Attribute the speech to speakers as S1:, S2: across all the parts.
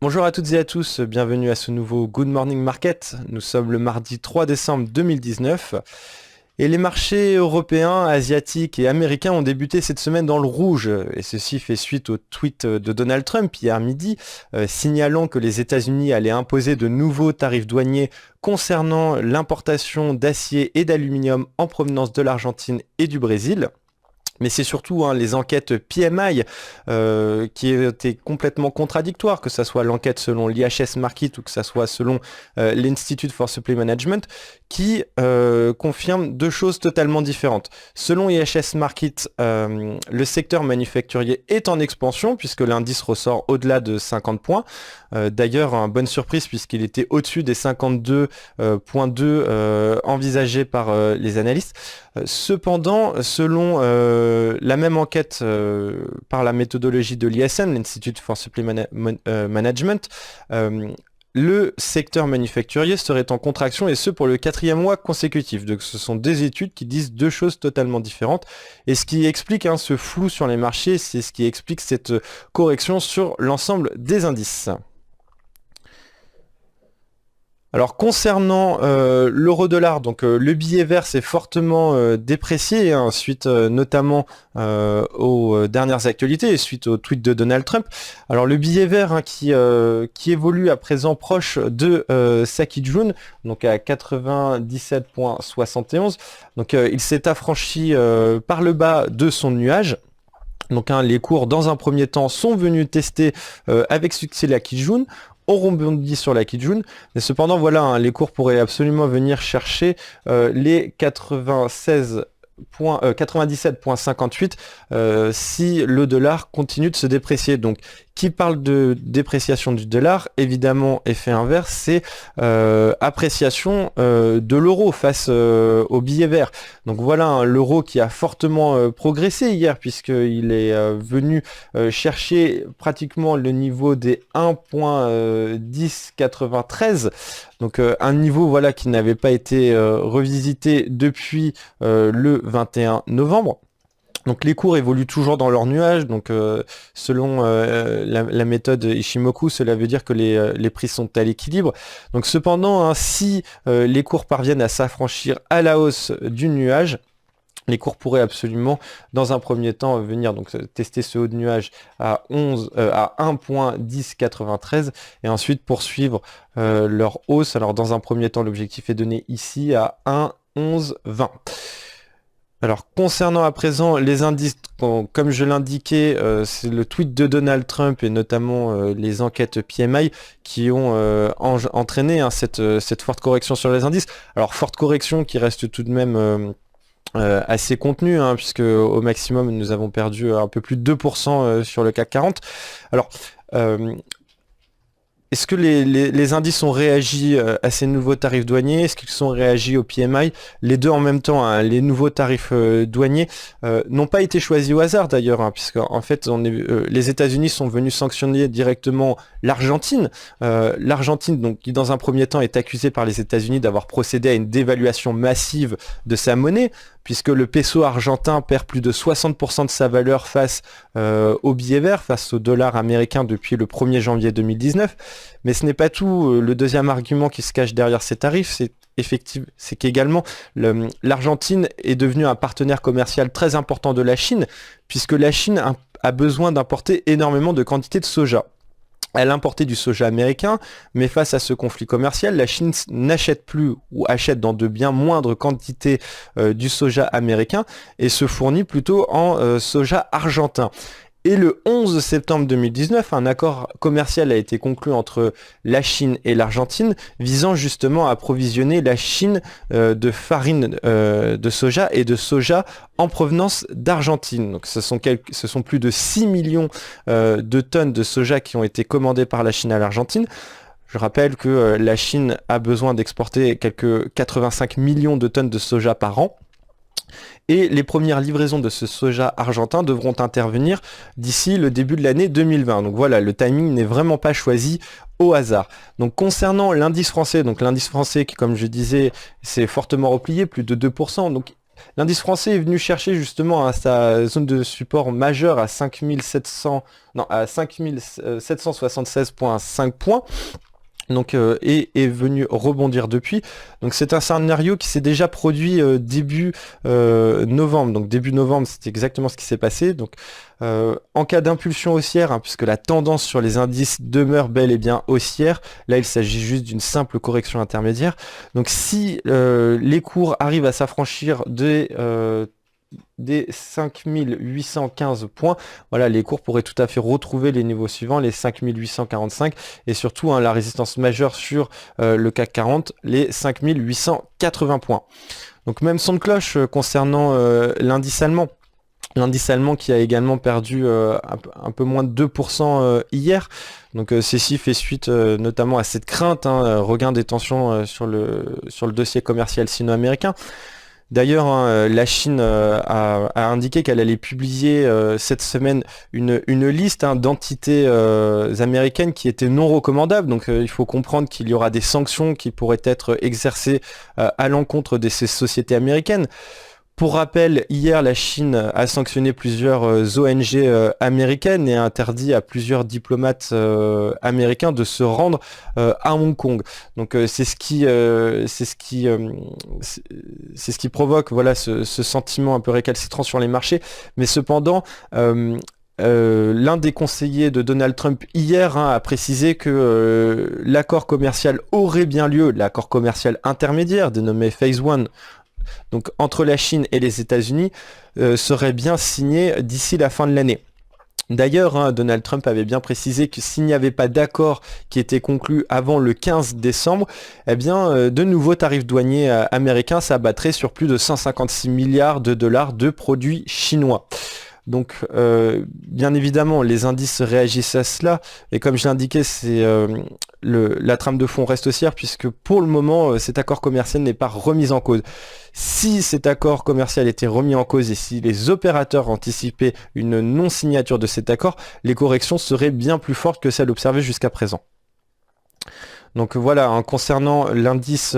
S1: Bonjour à toutes et à tous, bienvenue à ce nouveau Good Morning Market. Nous sommes le mardi 3 décembre 2019 et les marchés européens, asiatiques et américains ont débuté cette semaine dans le rouge. Et ceci fait suite au tweet de Donald Trump hier midi, signalant que les États-Unis allaient imposer de nouveaux tarifs douaniers concernant l'importation d'acier et d'aluminium en provenance de l'Argentine et du Brésil. Mais c'est surtout les enquêtes PMI qui étaient complètement contradictoires, que ce soit l'enquête selon l'IHS Markit ou que ce soit selon l'Institute for Supply Management, qui confirment deux choses totalement différentes. Selon IHS Markit, le secteur manufacturier est en expansion puisque l'indice ressort au-delà de 50 points. D'ailleurs, bonne surprise puisqu'il était au-dessus des 52,2 envisagés par les analystes. Cependant, selon la même enquête par la méthodologie de l'ISM, l'Institute for Supply Management, le secteur manufacturier serait en contraction et ce pour le 4e mois consécutif. Donc ce sont des études qui disent deux choses totalement différentes. Et ce qui explique ce flou sur les marchés, c'est ce qui explique cette correction sur l'ensemble des indices. Alors concernant l'euro-dollar, donc le billet vert s'est fortement déprécié suite notamment aux dernières actualités et suite au tweet de Donald Trump. Alors le billet vert qui évolue à présent proche de sa Kijun, donc à 97,71. Donc il s'est affranchi par le bas de son nuage. Donc les cours dans un premier temps sont venus tester avec succès la Kijun. On rebondit sur la Kijun, mais cependant voilà, les cours pourraient absolument venir chercher les 97,58 si le dollar continue de se déprécier. Donc qui parle de dépréciation du dollar, évidemment effet inverse, c'est appréciation de l'euro face au billet vert. Donc voilà, l'euro qui a fortement progressé hier puisqu'il est venu chercher pratiquement le niveau des 1,1093. Donc un niveau voilà qui n'avait pas été revisité depuis le 21 novembre. Donc les cours évoluent toujours dans leur nuage, donc selon la méthode Ishimoku, cela veut dire que les prix sont à l'équilibre. Donc cependant, si les cours parviennent à s'affranchir à la hausse du nuage, les cours pourraient absolument, dans un premier temps, venir donc tester ce haut de nuage à 1,1093 et ensuite poursuivre leur hausse. Alors dans un premier temps, l'objectif est donné ici à 1,1120. Alors concernant à présent les indices, comme je l'indiquais, c'est le tweet de Donald Trump et notamment les enquêtes PMI qui ont entraîné cette forte correction sur les indices. Alors forte correction qui reste tout de même assez contenue, puisque au maximum nous avons perdu un peu plus de 2% sur le CAC 40. Alors est-ce que les indices ont réagi à ces nouveaux tarifs douaniers? Est-ce qu'ils ont réagi au PMI? Les deux en même temps, les nouveaux tarifs douaniers n'ont pas été choisis au hasard d'ailleurs, puisque en fait les États-Unis sont venus sanctionner directement l'Argentine. L'Argentine, donc, qui dans un premier temps est accusée par les États-Unis d'avoir procédé à une dévaluation massive de sa monnaie, puisque le peso argentin perd plus de 60% de sa valeur face au billet vert, face au dollar américain depuis le 1er janvier 2019. Mais ce n'est pas tout. Le deuxième argument qui se cache derrière ces tarifs, c'est qu'également l'Argentine est devenue un partenaire commercial très important de la Chine, puisque la Chine a besoin d'importer énormément de quantités de soja. Elle importait du soja américain, mais face à ce conflit commercial, la Chine n'achète plus ou achète dans de bien moindres quantités du soja américain et se fournit plutôt en soja argentin. Et le 11 septembre 2019, un accord commercial a été conclu entre la Chine et l'Argentine, visant justement à approvisionner la Chine de farine de soja et de soja en provenance d'Argentine. Donc ce sont plus de 6 millions de tonnes de soja qui ont été commandées par la Chine à l'Argentine. Je rappelle que la Chine a besoin d'exporter quelques 85 millions de tonnes de soja par an. Et les premières livraisons de ce soja argentin devront intervenir d'ici le début de l'année 2020. Donc voilà, le timing n'est vraiment pas choisi au hasard. Donc concernant l'indice français qui, comme je disais, s'est fortement replié, plus de 2%. Donc L'indice français est venu chercher justement à sa zone de support majeure à 5700, non, à 5776,5 points. Donc et est venu rebondir depuis. Donc c'est un scénario qui s'est déjà produit début novembre. Donc début novembre, c'est exactement ce qui s'est passé. Donc en cas d'impulsion haussière, hein, puisque la tendance sur les indices demeure bel et bien haussière, là il s'agit juste d'une simple correction intermédiaire. Donc si les cours arrivent à s'affranchir des 5815 points, voilà, les cours pourraient tout à fait retrouver les niveaux suivants, les 5845, et surtout hein, la résistance majeure sur le CAC 40, les 5880 points. Donc même son de cloche concernant l'indice allemand. L'indice allemand qui a également perdu un peu moins de 2% hier. Donc ceci fait suite notamment à cette crainte, hein, regain des tensions sur le dossier commercial sino-américain. D'ailleurs, hein, la Chine a indiqué qu'elle allait publier cette semaine une liste hein, d'entités américaines qui étaient non recommandables. Donc il faut comprendre qu'il y aura des sanctions qui pourraient être exercées à l'encontre de ces sociétés américaines. Pour rappel, hier, la Chine a sanctionné plusieurs ONG américaines et a interdit à plusieurs diplomates américains de se rendre à Hong Kong. Donc c'est ce qui provoque voilà ce sentiment un peu récalcitrant sur les marchés. Mais cependant, l'un des conseillers de Donald Trump hier hein, a précisé que l'accord commercial aurait bien lieu, l'accord commercial intermédiaire dénommé Phase 1, donc entre la Chine et les États-Unis, serait bien signé d'ici la fin de l'année. D'ailleurs, hein, Donald Trump avait bien précisé que s'il n'y avait pas d'accord qui était conclu avant le 15 décembre, eh bien, de nouveaux tarifs douaniers américains s'abattraient sur plus de 156 milliards de dollars de produits chinois. Donc, bien évidemment, les indices réagissent à cela. Et comme je l'indiquais, la trame de fond reste haussière puisque pour le moment, cet accord commercial n'est pas remis en cause. Si cet accord commercial était remis en cause et si les opérateurs anticipaient une non-signature de cet accord, les corrections seraient bien plus fortes que celles observées jusqu'à présent. Donc voilà, hein, concernant l'indice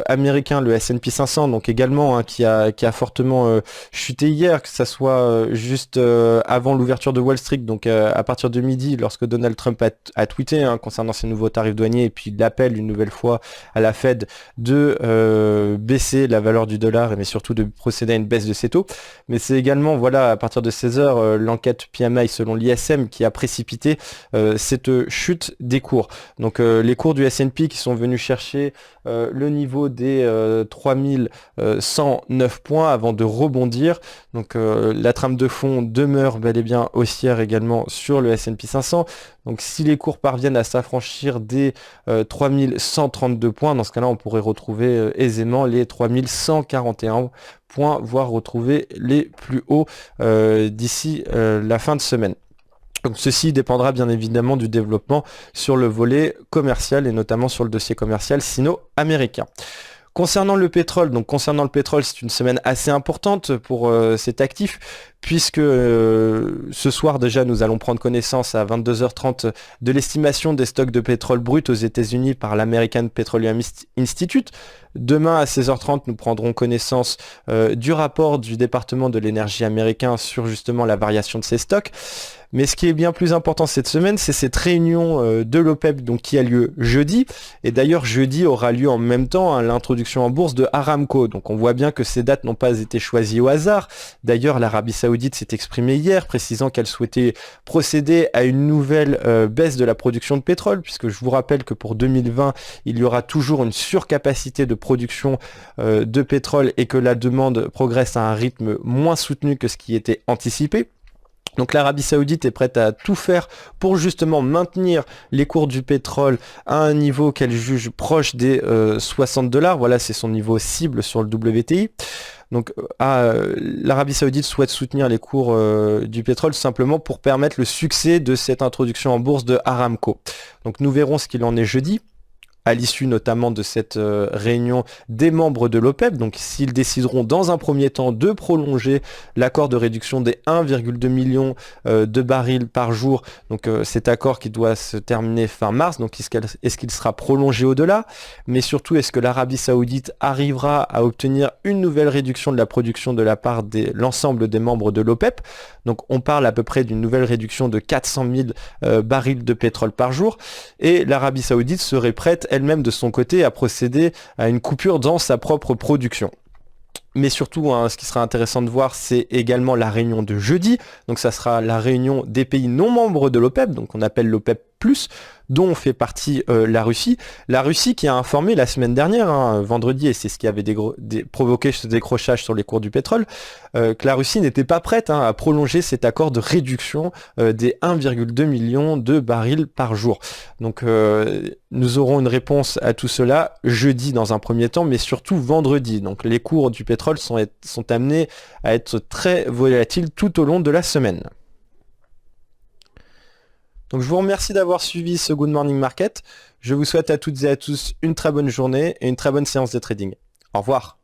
S1: américain, le S&P 500, donc également hein, qui a fortement chuté hier, que ça soit juste avant l'ouverture de Wall Street, donc à partir de midi, lorsque Donald Trump a tweeté hein, concernant ses nouveaux tarifs douaniers, et puis l'appel une nouvelle fois à la Fed de baisser la valeur du dollar, mais surtout de procéder à une baisse de ses taux. Mais c'est également, voilà, à partir de 16h, l'enquête PMI selon l'ISM qui a précipité cette chute des cours. Donc les cours du S&P qui sont venus chercher le niveau des 3109 points avant de rebondir. Donc la trame de fond demeure bel et bien haussière également sur le S&P 500. Donc si les cours parviennent à s'affranchir des 3132 points, dans ce cas-là on pourrait retrouver aisément les 3141 points, voire retrouver les plus hauts d'ici la fin de semaine. Donc ceci dépendra bien évidemment du développement sur le volet commercial et notamment sur le dossier commercial sino-américain. Concernant le pétrole, c'est une semaine assez importante pour cet actif, puisque ce soir déjà nous allons prendre connaissance à 22h30 de l'estimation des stocks de pétrole brut aux États-Unis par l'American Petroleum Institute. Demain à 16h30 nous prendrons connaissance du rapport du département de l'énergie américain sur justement la variation de ces stocks. Mais ce qui est bien plus important cette semaine, c'est cette réunion de l'OPEP donc, qui a lieu jeudi. Et d'ailleurs, jeudi aura lieu en même temps hein, l'introduction en bourse de Aramco. Donc on voit bien que ces dates n'ont pas été choisies au hasard. D'ailleurs, l'Arabie Saoudite s'est exprimée hier, précisant qu'elle souhaitait procéder à une nouvelle baisse de la production de pétrole, puisque je vous rappelle que pour 2020, il y aura toujours une surcapacité de production de pétrole et que la demande progresse à un rythme moins soutenu que ce qui était anticipé. Donc l'Arabie Saoudite est prête à tout faire pour justement maintenir les cours du pétrole à un niveau qu'elle juge proche des 60 $. Voilà, c'est son niveau cible sur le WTI. Donc l'Arabie Saoudite souhaite soutenir les cours du pétrole simplement pour permettre le succès de cette introduction en bourse de Aramco. Donc nous verrons ce qu'il en est jeudi. à l'issue notamment de cette réunion des membres de l'OPEP. Donc s'ils décideront dans un premier temps de prolonger l'accord de réduction des 1,2 million de barils par jour, donc cet accord qui doit se terminer fin mars, donc est-ce qu'il sera prolongé au-delà? Mais surtout, est-ce que l'Arabie Saoudite arrivera à obtenir une nouvelle réduction de la production de la part de l'ensemble des membres de l'OPEP? Donc on parle à peu près d'une nouvelle réduction de 400 000 barils de pétrole par jour, et l'Arabie Saoudite serait prête elle-même de son côté à procéder à une coupure dans sa propre production. Mais surtout, ce qui sera intéressant de voir, c'est également la réunion de jeudi. Donc ça sera la réunion des pays non membres de l'OPEP, donc on appelle l'OPEP+, dont fait partie la Russie. La Russie qui a informé la semaine dernière, vendredi, et c'est ce qui avait provoqué ce décrochage sur les cours du pétrole, que la Russie n'était pas prête à prolonger cet accord de réduction des 1,2 million de barils par jour. Donc nous aurons une réponse à tout cela jeudi dans un premier temps, mais surtout vendredi. Donc les cours du pétrole sont amenés à être très volatiles tout au long de la semaine. Donc je vous remercie d'avoir suivi ce Good Morning Market. Je vous souhaite à toutes et à tous une très bonne journée et une très bonne séance de trading. Au revoir.